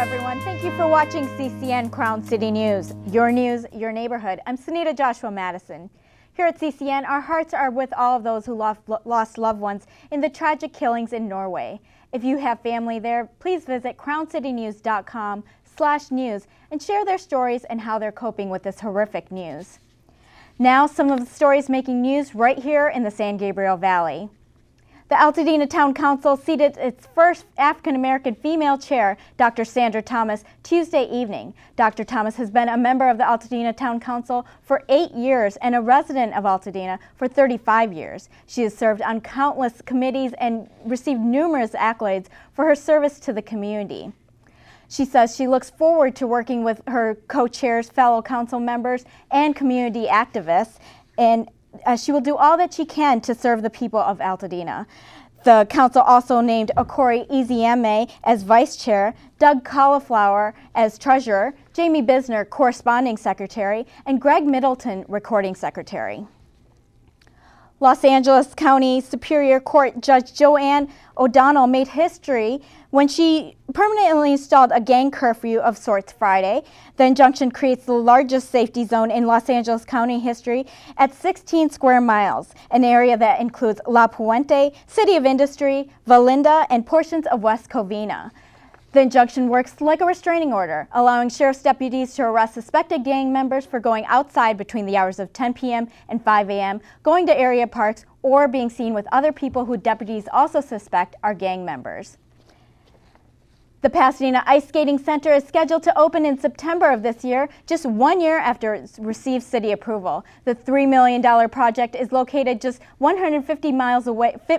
everyone. Thank you for watching CCN Crown City News. Your news, your neighborhood. I'm Sehnita Joshua Mattison. Here at CCN, our hearts are with all of those who lost loved ones in the tragic killings in Norway. If you have family there, please visit crowncitynews.com/news and share their stories and how they're coping with this horrific news. Now, some of the stories making news right here in the San Gabriel Valley. The Altadena Town Council seated its first African-American female chair, Dr. Sandra Thomas, Tuesday evening. Dr. Thomas has been a member of the Altadena Town Council for 8 years and a resident of Altadena for 35 years. She has served on countless committees and received numerous accolades for her service to the community. She says she looks forward to working with her co-chairs, fellow council members, and community activists, and she will do all that she can to serve the people of Altadena. The council also named Okori Ezieme as vice chair, Doug Cauliflower as treasurer, Jamie Bisner corresponding secretary, and Greg Middleton recording secretary. Los Angeles County Superior Court Judge Joanne O'Donnell made history when she permanently installed a gang curfew of sorts Friday. The injunction creates the largest safety zone in Los Angeles County history at 16 square miles, an area that includes La Puente, City of Industry, Valinda, and portions of West Covina. The injunction works like a restraining order, allowing sheriff's deputies to arrest suspected gang members for going outside between the hours of 10 p.m. and 5 a.m., going to area parks, or being seen with other people who deputies also suspect are gang members. The Pasadena Ice Skating Center is scheduled to open in September of this year, just 1 year after it received city approval. The $3 million project is located just 150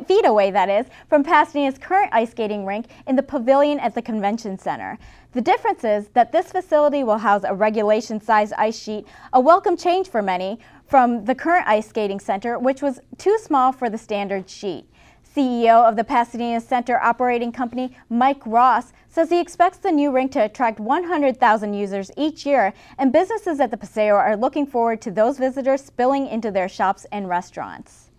feet away, that is, from Pasadena's current ice skating rink in the pavilion at the convention center. The difference is that this facility will house a regulation-sized ice sheet, a welcome change for many from the current ice skating center, which was too small for the standard sheet. CEO of the Pasadena Center Operating Company, Mike Ross, says he expects the new rink to attract 100,000 users each year, and businesses at the Paseo are looking forward to those visitors spilling into their shops and restaurants.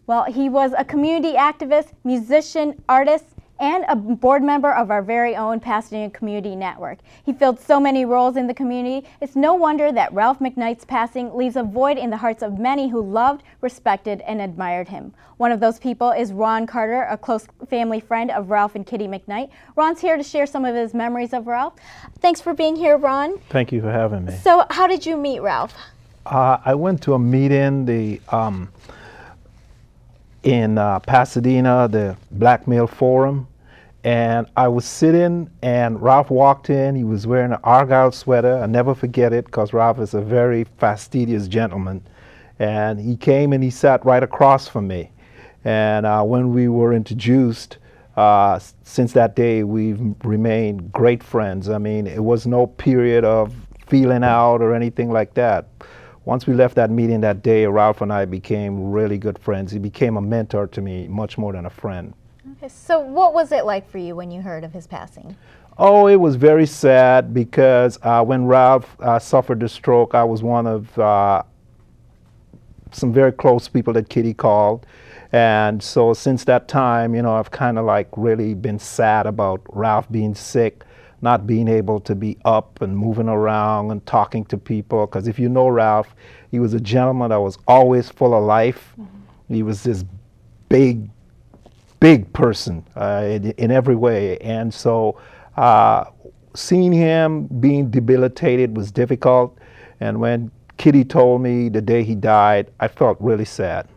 Well, he was a community activist, musician, artist, and a board member of our very own Pasadena Community Network. He filled so many roles in the community, it's no wonder that Ralph McKnight's passing leaves a void in the hearts of many who loved, respected, and admired him. One of those people is Ron Carter, a close family friend of Ralph and Kitty McKnight. Ron's here to share some of his memories of Ralph. Thanks for being here, Ron. Thank you for having me. So, how did you meet Ralph? I went to a meeting in Pasadena, the Black Male Forum, and I was sitting and Ralph walked in. He was wearing an Argyle sweater. I never forget it because Ralph is a very fastidious gentleman. And he came and he sat right across from me. And when we were introduced, since that day we've remained great friends. I mean, it was no period of feeling out or anything like that. Once we left that meeting that day, Ralph and I became really good friends. He became a mentor to me, much more than a friend. Okay, so what was it like for you when you heard of his passing? Oh, it was very sad because when Ralph suffered the stroke, I was one of some very close people that Kitty called. And so since that time, you know, I've kind of like really been sad about Ralph being sick, not being able to be up and moving around and talking to people. Because if you know Ralph, he was a gentleman that was always full of life. Mm-hmm. He was this big person in every way. And so seeing him being debilitated was difficult. And when Kitty told me the day he died, I felt really sad.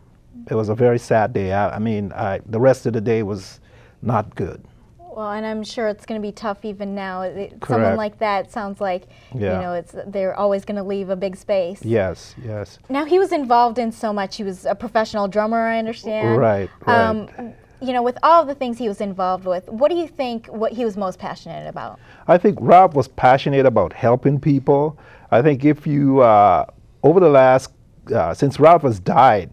It was a very sad day. I mean, the rest of the day was not good. Well, and I'm sure it's going to be tough even now. Someone like that sounds like, you know, they're always going to leave a big space. Yes, yes. Now, he was involved in so much. He was a professional drummer, I understand. Right, right. You know, with all the things he was involved with, what do you think what he was most passionate about? I think Ralph was passionate about helping people. I think if you, over the last, since Ralph has died,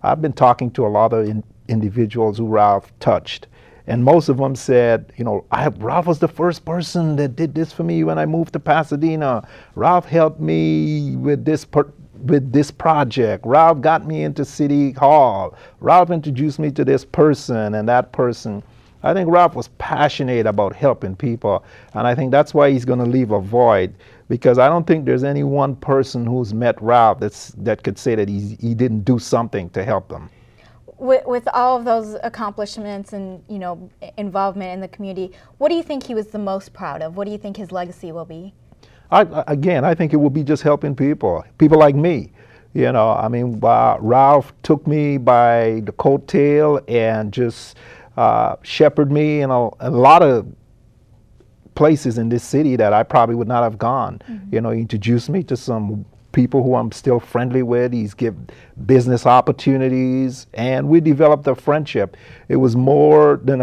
I've been talking to a lot of individuals who Ralph touched. And most of them said, you know, Ralph was the first person that did this for me when I moved to Pasadena. Ralph helped me with this project. Ralph got me into City Hall. Ralph introduced me to this person and that person. I think Ralph was passionate about helping people, and I think that's why he's going to leave a void, because I don't think there's any one person who's met Ralph that could say that he didn't do something to help them. With all of those accomplishments and, you know, involvement in the community, what do you think he was the most proud of? What do you think his legacy will be? Again, I think it will be just helping people like me. You know, I mean, Ralph took me by the coattail and just shepherded me in a lot of places in this city that I probably would not have gone. Mm-hmm. You know, he introduced me to some people who I'm still friendly with. He's given business opportunities, and we developed a friendship. It was more than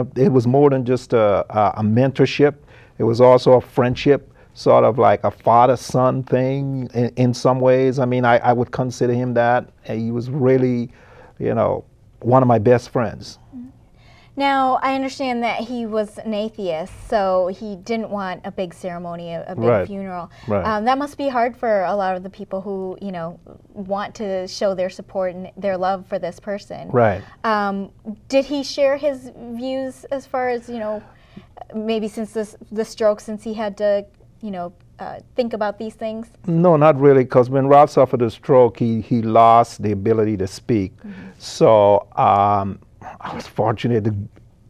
just a mentorship. It was also a friendship, sort of like a father-son thing in some ways. I mean, I would consider him that. He was really, you know, one of my best friends. Now, I understand that he was an atheist, so he didn't want a big ceremony, a big Right. funeral. Right. That must be hard for a lot of the people who, you know, want to show their support and their love for this person. Right. Did he share his views as far as, you know, maybe since the stroke, since he had to, you know, think about these things? No, not really, because when Ralph suffered a stroke, he lost the ability to speak. Mm-hmm. So I was fortunate to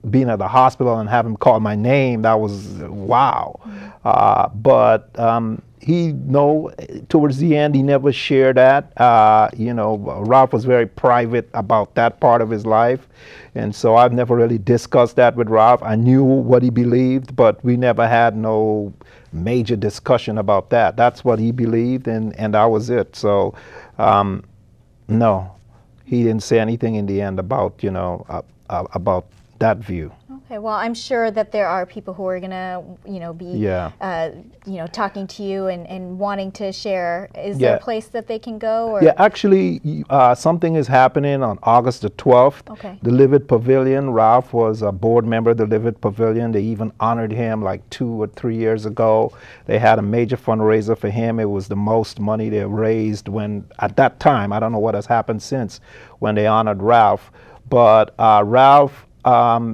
being at the hospital and have him call my name. That was wow. But towards the end, he never shared that. You know, Ralph was very private about that part of his life. And so I've never really discussed that with Ralph. I knew what he believed, but we never had no major discussion about that. That's what he believed, and that was it. So, no, he didn't say anything in the end about, you know, about that view. Okay, well, I'm sure that there are people who are gonna, you know, be, you know, talking to you and wanting to share. Is there a place that they can go? Or? Yeah, actually, something is happening on August the 12th. Okay. The Livid Pavilion. Ralph was a board member of the Livid Pavilion. They even honored him like 2 or 3 years ago. They had a major fundraiser for him. It was the most money they raised at that time. I don't know what has happened since when they honored Ralph. But Ralph,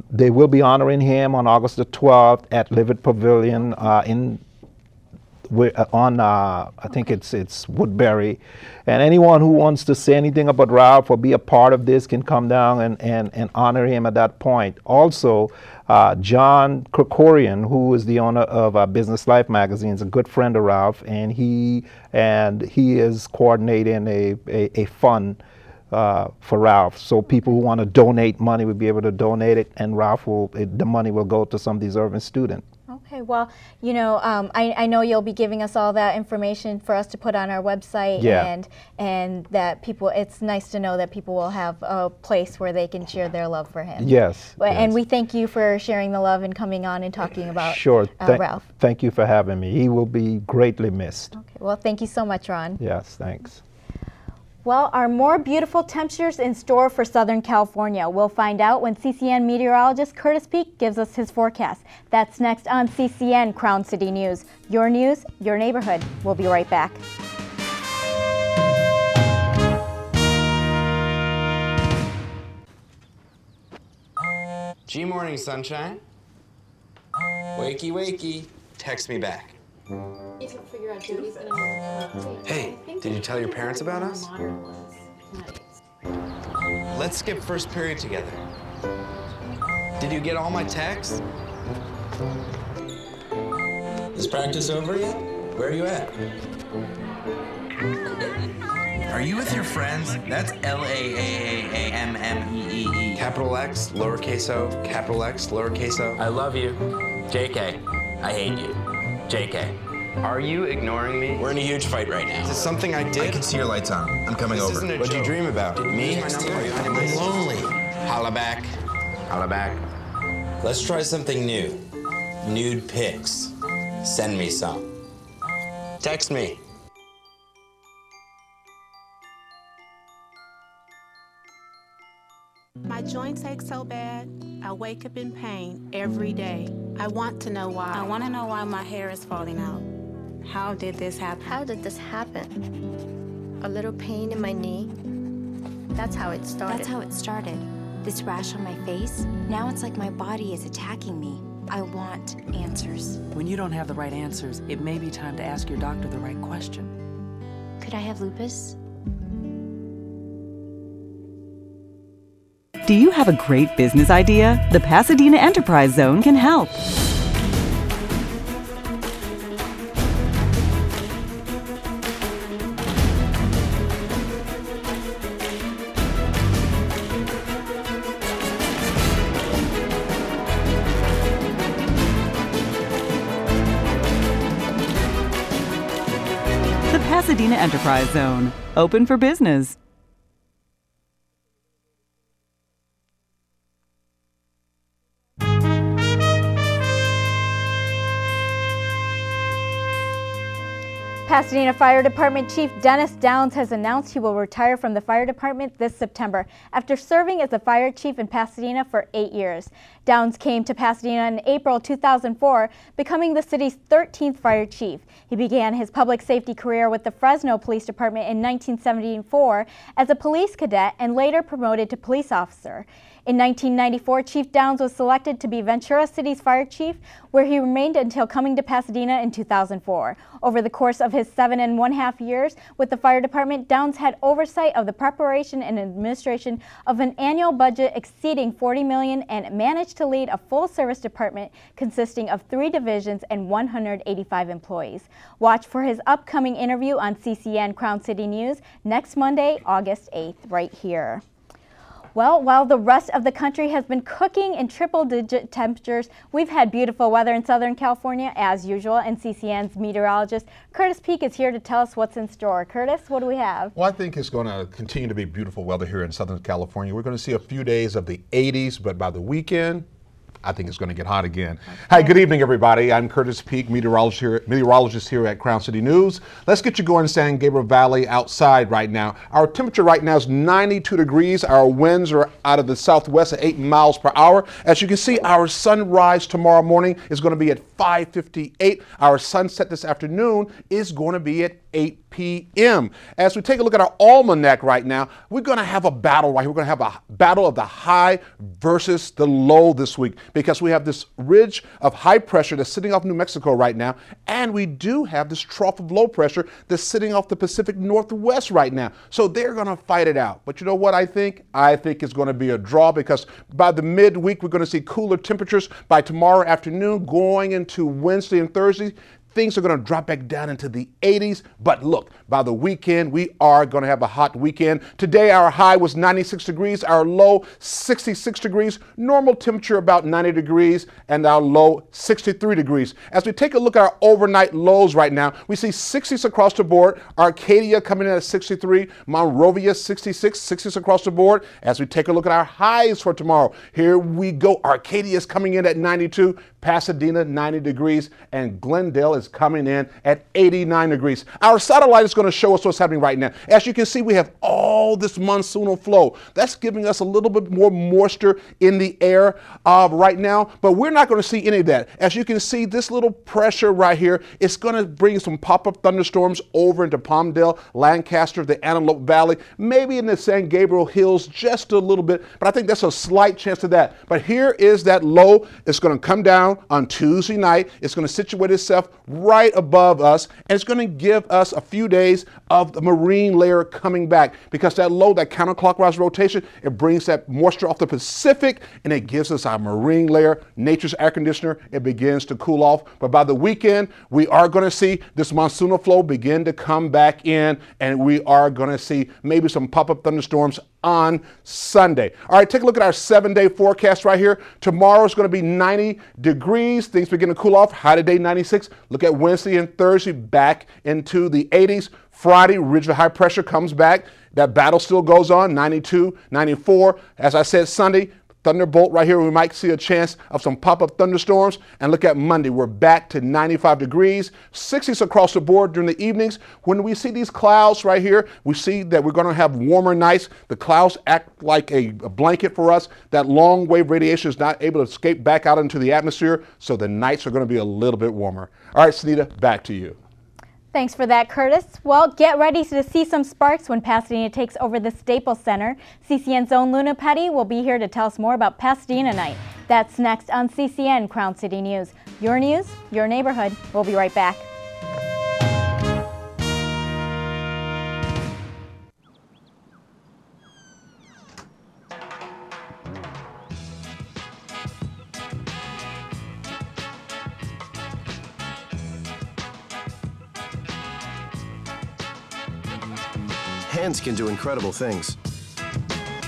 they will be honoring him on August the 12th at Livid Pavilion I think it's Woodbury. And anyone who wants to say anything about Ralph or be a part of this can come down and honor him at that point. Also, John Krikorian, who is the owner of Business Life magazine, is a good friend of Ralph, and he is coordinating a fund for Ralph. So people who want to donate money will be able to donate it, and Ralph the money will go to some deserving student. Okay, well, you know, I know you'll be giving us all that information for us to put on our website, and that people, it's nice to know that people will have a place where they can share their love for him. Yes. And we thank you for sharing the love and coming on and talking about Ralph. Thank you for having me. He will be greatly missed. Okay, well, thank you so much, Ron. Yes, thanks. Well, are more beautiful temperatures in store for Southern California? We'll find out when CCN meteorologist Curtis Peak gives us his forecast. That's next on CCN Crown City News. Your news, your neighborhood. We'll be right back. G-morning, sunshine. Wakey, wakey. Text me back. Hey, did you tell your parents about us? Let's skip first period together. Did you get all my texts? Is practice over yet? Where are you at? Are you with your friends? That's L-A-A-A-A-M-M-E-E-E. Capital X, lowercase o, capital X, lowercase o. I love you. JK. I hate you. JK. Are you ignoring me? We're in a huge fight right now. Is this something I did? I can see your lights on. I'm coming over. Isn't a What'd joke. you dream about? Me? I'm lonely. Holla back. Holla back. Let's try something new. Nude pics. Send me some. Text me. My joints ache so bad, I wake up in pain every day. I want to know why. I want to know why my hair is falling out. How did this happen? How did this happen? A little pain in my knee. That's how it started. That's how it started. This rash on my face, now it's like my body is attacking me. I want answers. When you don't have the right answers, it may be time to ask your doctor the right question. Could I have lupus? Do you have a great business idea? The Pasadena Enterprise Zone can help. The Pasadena Enterprise Zone, open for business. Pasadena Fire Department Chief Dennis Downs has announced he will retire from the fire department this September after serving as the fire chief in Pasadena for 8 years. Downs came to Pasadena in April 2004, becoming the city's 13th fire chief. He began his public safety career with the Fresno Police Department in 1974 as a police cadet and later promoted to police officer. In 1994, Chief Downs was selected to be Ventura City's fire chief, where he remained until coming to Pasadena in 2004. Over the course of his 7.5 years with the fire department, Downs had oversight of the preparation and administration of an annual budget exceeding $40 million and managed to lead a full-service department consisting of 3 divisions and 185 employees. Watch for his upcoming interview on CCN Crown City News next Monday, August 8th, right here. Well, while the rest of the country has been cooking in triple-digit temperatures, we've had beautiful weather in Southern California as usual, and CCN's meteorologist Curtis Peak is here to tell us what's in store. Curtis, what do we have? Well, I think it's going to continue to be beautiful weather here in Southern California. We're going to see a few days of the 80s, but by the weekend, I think it's going to get hot again. Okay. Hi, good evening, everybody. I'm Curtis Peak, meteorologist here at Crown City News. Let's get you going in San Gabriel Valley outside right now. Our temperature right now is 92 degrees. Our winds are out of the southwest at 8 miles per hour. As you can see, our sunrise tomorrow morning is going to be at 5:58. Our sunset this afternoon is going to be at 8 p.m. As we take a look at our almanac right now, we're going to have a battle right here. We're going to have a battle of the high versus the low this week because we have this ridge of high pressure that's sitting off New Mexico right now, and we do have this trough of low pressure that's sitting off the Pacific Northwest right now. So they're going to fight it out. But you know what I think? I think it's going to be a draw because by the midweek, we're going to see cooler temperatures. By tomorrow afternoon, going into Wednesday and Thursday, things are going to drop back down into the 80s. But look, by the weekend, we are going to have a hot weekend. Today, our high was 96 degrees, our low 66 degrees, normal temperature about 90 degrees, and our low 63 degrees. As we take a look at our overnight lows right now, we see 60s across the board. Arcadia coming in at 63, Monrovia 66, 60s across the board. As we take a look at our highs for tomorrow, here we go. Arcadia is coming in at 92, Pasadena 90 degrees, and Glendale is coming in at 89 degrees. Our satellite is going to show us what's happening right now. As you can see, we have all this monsoonal flow. That's giving us a little bit more moisture in the air right now, but we're not going to see any of that. As you can see, this little pressure right here is going to bring some pop-up thunderstorms over into Palmdale, Lancaster, the Antelope Valley, maybe in the San Gabriel Hills just a little bit, but I think that's a slight chance of that. But here is that low. It's going to come down on Tuesday night. It's going to situate itself right above us, and it's going to give us a few days of the marine layer coming back because that low, that counterclockwise rotation, it brings that moisture off the Pacific and it gives us our marine layer, nature's air conditioner. It begins to cool off. But by the weekend, we are going to see this monsoonal flow begin to come back in, and we are going to see maybe some pop-up thunderstorms on Sunday. All right, take a look at our 7-day forecast right here. Tomorrow is going to be 90 degrees. Things begin to cool off. High today, 96. Look at Wednesday and Thursday back into the 80s. Friday, ridge of high pressure comes back. That battle still goes on, 92, 94. As I said, Sunday, thunderbolt right here. We might see a chance of some pop-up thunderstorms. And look at Monday. We're back to 95 degrees, 60s across the board during the evenings. When we see these clouds right here, we see that we're going to have warmer nights. The clouds act like a blanket for us. That long wave radiation is not able to escape back out into the atmosphere, so the nights are going to be a little bit warmer. All right, Sehnita, back to you. Thanks for that, Curtis. Well, get ready to see some sparks when Pasadena takes over the Staples Center. CCN's own Luna Petty will be here to tell us more about Pasadena Night. That's next on CCN Crown City News. Your news, your neighborhood. We'll be right back. Hands can do incredible things.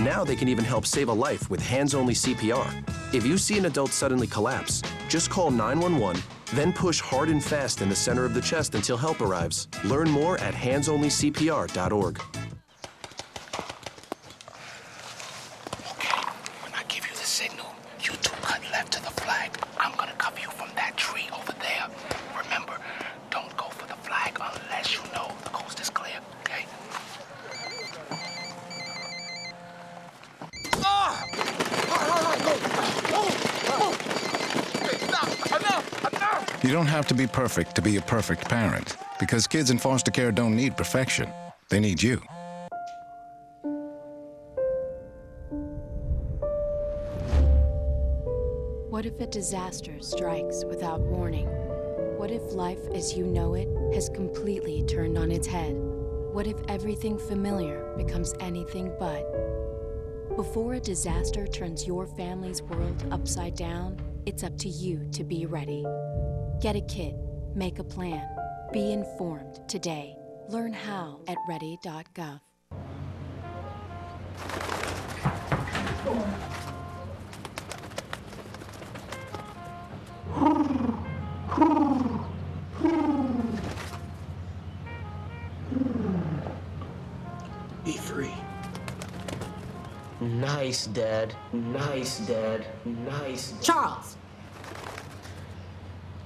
Now they can even help save a life with hands-only CPR. If you see an adult suddenly collapse, just call 911, then push hard and fast in the center of the chest until help arrives. Learn more at handsonlycpr.org. Okay, when I give you the signal, you two cut left to the flag. I'm gonna cover you from that tree over there. Remember, don't go for the flag unless you know the coast is clear, okay? You don't have to be perfect to be a perfect parent, because kids in foster care don't need perfection. They need you. What if a disaster strikes without warning? What if life as you know it has completely turned on its head? What if everything familiar becomes anything but? Before a disaster turns your family's world upside down, it's up to you to be ready. Get a kit, make a plan, be informed today. Learn how at ready.gov. E3. Nice, Dad. Nice, Dad. Nice. Charles!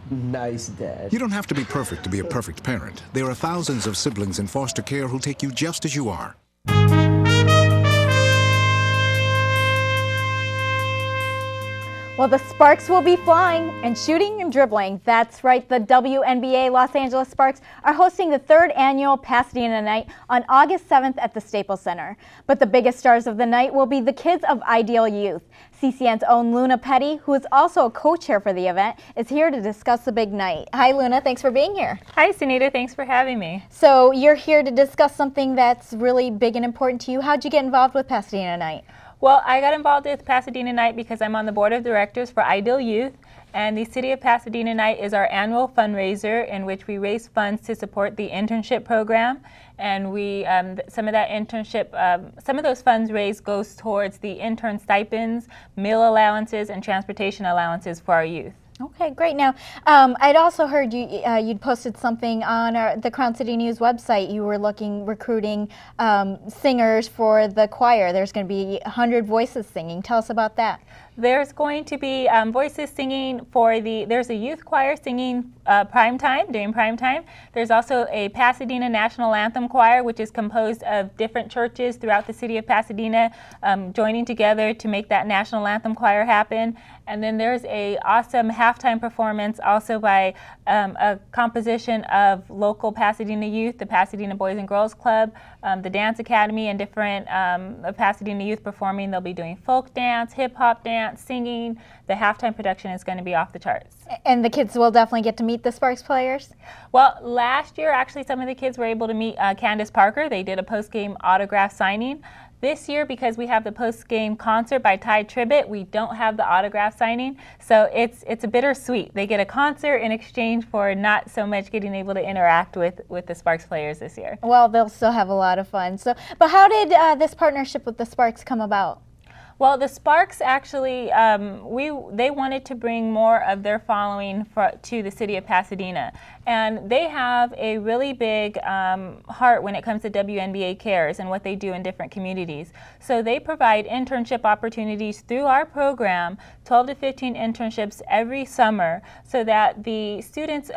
Nice, Dad. You don't have to be perfect to be a perfect parent. There are thousands of siblings in foster care who'll take you just as you are. Well, the Sparks will be flying and shooting and dribbling. That's right, the WNBA Los Angeles Sparks are hosting the 3rd annual Pasadena Night on August 7th at the Staples Center. But the biggest stars of the night will be the kids of Ideal Youth. CCN's own Luna Petty, who is also a co-chair for the event, is here to discuss the big night. Hi, Luna. Thanks for being here. Hi, Sehnita. Thanks for having me. So you're here to discuss something that's really big and important to you. How'd you get involved with Pasadena Night? Well, I got involved with Pasadena Night because I'm on the board of directors for Ideal Youth, and the City of Pasadena Night is our annual fundraiser in which we raise funds to support the internship program. And we, some of that internship, some of those funds raised goes towards the intern stipends, meal allowances, and transportation allowances for our youth. Okay, great. Now, I'd also heard you'd posted something on the Crown City News website. You were recruiting singers for the choir. There's going to be 100 voices singing. Tell us about that. There's going to be voices singing for there's a youth choir singing during prime time. There's also a Pasadena National Anthem choir, which is composed of different churches throughout the city of Pasadena joining together to make that National Anthem choir happen. And then there's a awesome halftime performance also by a composition of local Pasadena youth, the Pasadena Boys and Girls Club, the Dance Academy, and different Pasadena youth performing. They'll be doing folk dance, hip hop dance, singing. The halftime production is going to be off the charts. And the kids will definitely get to meet the Sparks players? Well, last year actually some of the kids were able to meet Candace Parker. They did a post-game autograph signing. This year, because we have the post-game concert by Ty Tribbett, we don't have the autograph signing, so it's a bittersweet. They get a concert in exchange for not so much getting able to interact with the Sparks players this year. Well, they'll still have a lot of fun. So, but how did this partnership with the Sparks come about? Well, the Sparks actually, they wanted to bring more of their following to the city of Pasadena. And they have a really big heart when it comes to WNBA Cares and what they do in different communities. So they provide internship opportunities through our program, 12 to 15 internships every summer, so that the students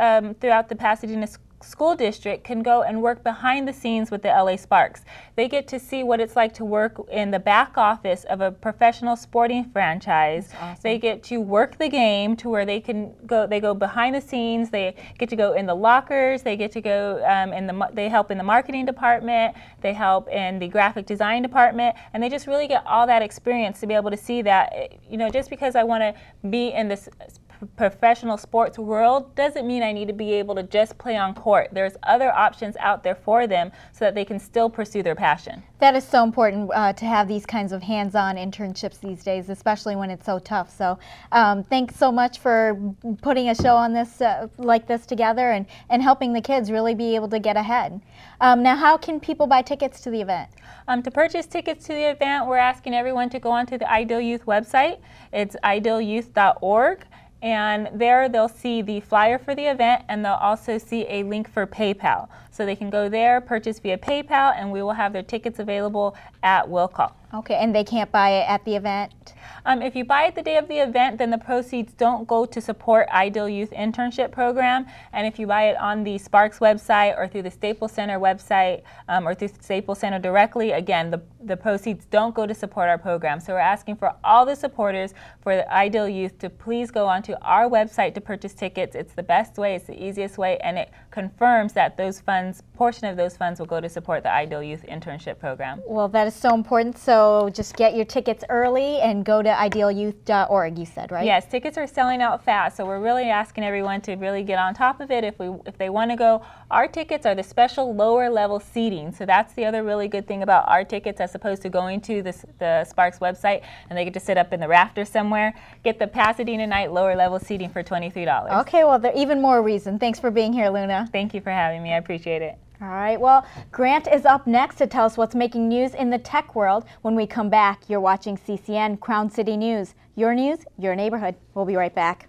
throughout the Pasadena school district can go and work behind the scenes with the LA Sparks. They get to see what it's like to work in the back office of a professional sporting franchise. Awesome. They get to work the game to where they go behind the scenes. They get to go in the lockers. They get to go they help in the marketing department. They help in the graphic design department, and they just really get all that experience to be able to see that, you know, just because I want to be in this professional sports world doesn't mean I need to be able to just play on court. There's other options out there for them so that they can still pursue their passion. That is so important to have these kinds of hands-on internships these days, especially when it's so tough. So thanks so much for putting a show on this like this together and helping the kids really be able to get ahead. Now, how can people buy tickets to the event? To purchase tickets to the event, we're asking everyone to go onto the Ideal Youth website. It's idealyouth.org. And there they'll see the flyer for the event, and they'll also see a link for PayPal. So they can go there, purchase via PayPal, and we will have their tickets available at will call. Okay, and they can't buy it at the event? If you buy it the day of the event, then the proceeds don't go to support Ideal Youth Internship Program. And if you buy it on the Sparks website or through the Staples Center website or through Staples Center directly, again, the proceeds don't go to support our program. So we're asking for all the supporters for the Ideal Youth to please go onto our website to purchase tickets. It's the best way, it's the easiest way, and it confirms that those funds, portion of those funds will go to support the Ideal Youth Internship Program. Well, that is so important. So just get your tickets early and go to idealyouth.org, you said, right? Yes, tickets are selling out fast, so we're really asking everyone to really get on top of it if they want to go. Our tickets are the special lower level seating, so that's the other really good thing about our tickets as opposed to going to the Sparks website and they get to sit up in the rafters somewhere. Get the Pasadena night lower level seating for $23. Okay, well, there's even more reason. Thanks for being here, Luna. Thank you for having me. I appreciate it. All right, well, Grant is up next to tell us what's making news in the tech world. When we come back, you're watching CCN Crown City News. Your news, your neighborhood. We'll be right back.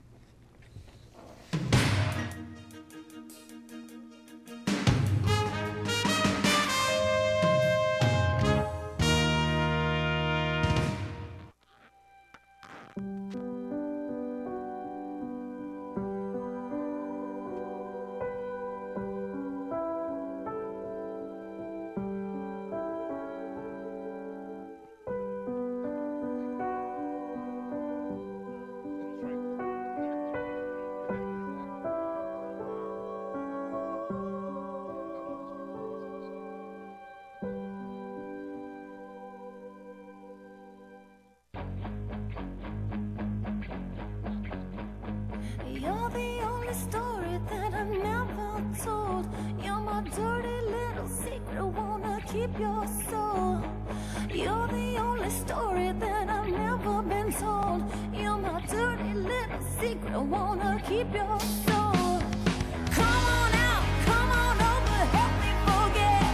You're the only story that I've never told. You're my dirty little secret, wanna keep your soul. You're the only story that I've never been told. You're my dirty little secret, wanna keep your soul. Come on out, come on over, help me forget.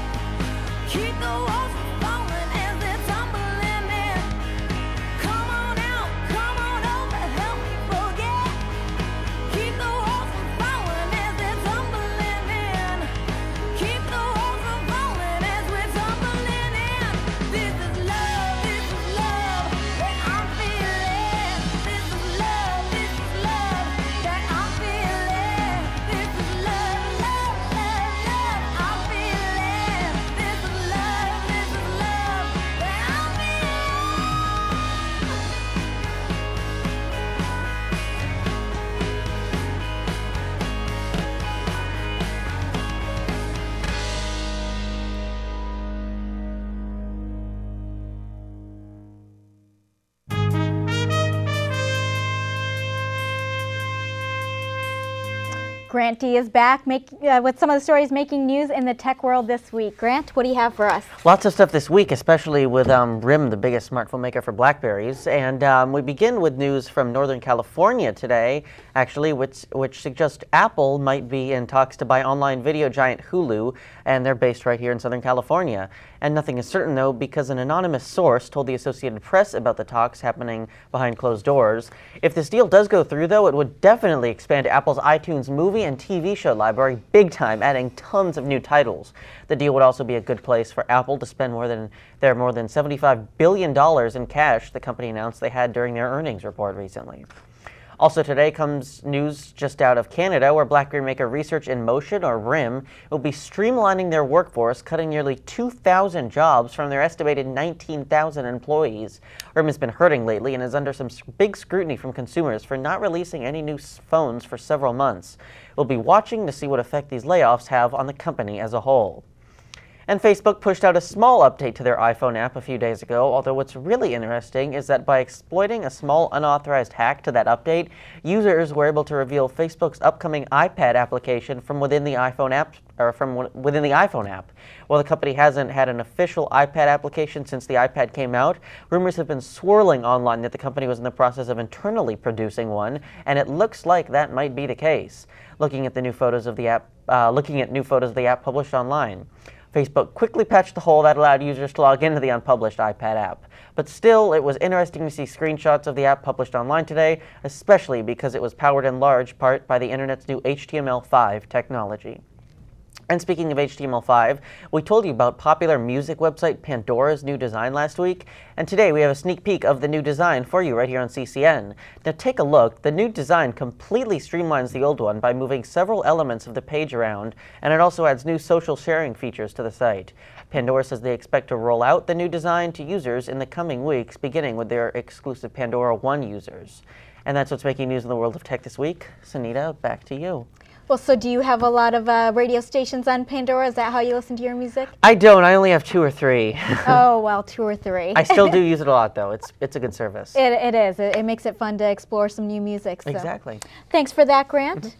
Keep the walls from falling as they're tumbling in. Come on out, come on over, help me forget. Keep the walls from falling as they're tumbling in. Keep the walls from falling as we're tumbling in. This is love that I'm feeling. This is love that I'm feeling. This is love I'm feeling. This is love that I'm Grant D is back with some of the stories making news in the tech world this week. Grant, what do you have for us? Lots of stuff this week, especially with RIM, the biggest smartphone maker for BlackBerries. And we begin with news from Northern California today, actually, which suggests Apple might be in talks to buy online video giant Hulu, and they're based right here in Southern California. And nothing is certain, though, because an anonymous source told the Associated Press about the talks happening behind closed doors. If this deal does go through, though, it would definitely expand Apple's iTunes movie and TV show library big time, adding tons of new titles. The deal would also be a good place for Apple to spend more than $75 billion in cash the company announced they had during their earnings report recently. Also today comes news just out of Canada, where BlackBerry maker Research in Motion, or RIM, will be streamlining their workforce, cutting nearly 2,000 jobs from their estimated 19,000 employees. RIM has been hurting lately and is under some big scrutiny from consumers for not releasing any new phones for several months. We'll be watching to see what effect these layoffs have on the company as a whole. And Facebook pushed out a small update to their iPhone app a few days ago, although what's really interesting is that by exploiting a small unauthorized hack to that update, users were able to reveal Facebook's upcoming iPad application from within the iPhone app, While the company hasn't had an official iPad application since the iPad came out, rumors have been swirling online that the company was in the process of internally producing one, and it looks like that might be the case. Looking at new photos of the app published online. Facebook quickly patched the hole that allowed users to log into the unpublished iPad app. But still, it was interesting to see screenshots of the app published online today, especially because it was powered in large part by the internet's new HTML5 technology. And speaking of HTML5, we told you about popular music website Pandora's new design last week, and today we have a sneak peek of the new design for you right here on CCN. Now take a look. The new design completely streamlines the old one by moving several elements of the page around, and it also adds new social sharing features to the site. Pandora says they expect to roll out the new design to users in the coming weeks, beginning with their exclusive Pandora One users. And that's what's making news in the world of tech this week. Sehnita, back to you. Well, so do you have a lot of radio stations on Pandora? Is that how you listen to your music? I don't. I only have 2 or 3. Oh, well, 2 or 3. I still do use it a lot, though. It's a good service. It is. It makes it fun to explore some new music. So. Exactly. Thanks for that, Grant.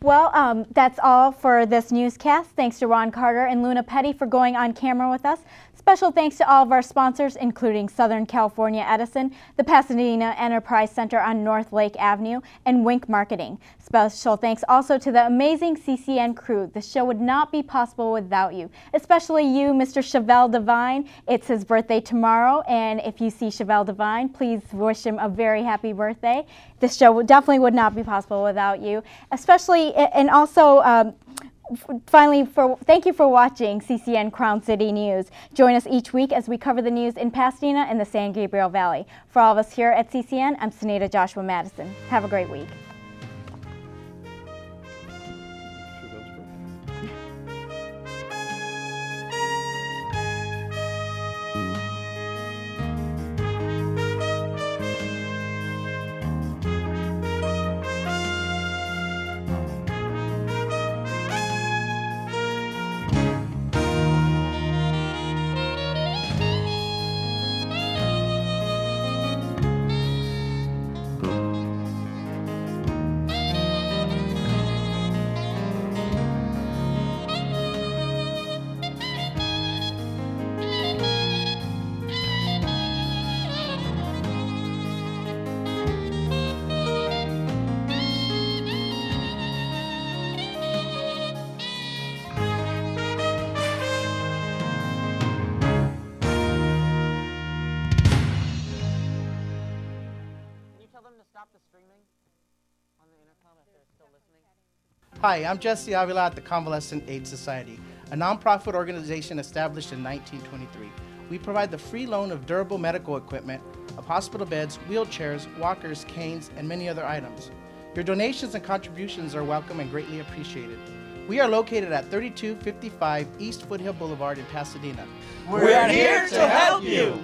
Well, that's all for this newscast. Thanks to Ron Carter and Luna Petty for going on camera with us. Special thanks to all of our sponsors, including Southern California Edison, the Pasadena Enterprise Center on North Lake Avenue, and Wink Marketing. Special thanks also to the amazing CCN crew. The show would not be possible without you, especially you, Mr. Chevelle Devine. It's his birthday tomorrow, and if you see Chevelle Devine, please wish him a very happy birthday. This show definitely would not be possible without you, especially, and also, finally, thank you for watching CCN Crown City News. Join us each week as we cover the news in Pasadena and the San Gabriel Valley. For all of us here at CCN, I'm Sehnita Joshua Mattison. Have a great week. Hi, I'm Jesse Avila at the Convalescent Aid Society, a nonprofit organization established in 1923. We provide the free loan of durable medical equipment, of hospital beds, wheelchairs, walkers, canes, and many other items. Your donations and contributions are welcome and greatly appreciated. We are located at 3255 East Foothill Boulevard in Pasadena. We're here to help you.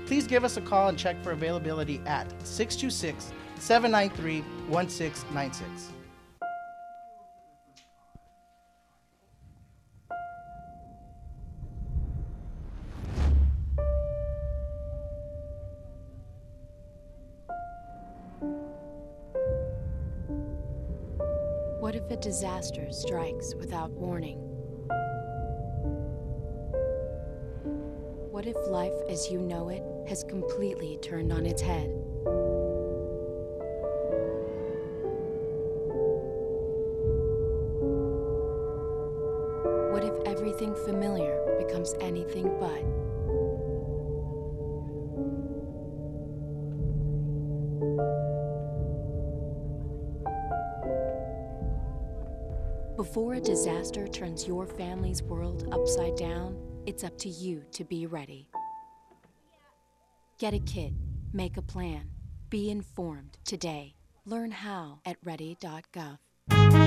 Please give us a call and check for availability at 626-793-1696. What if a disaster strikes without warning? What if life as you know it has completely turned on its head? What if everything familiar becomes anything but? Before a disaster turns your family's world upside down, it's up to you to be ready. Get a kit, make a plan, be informed today. Learn how at ready.gov.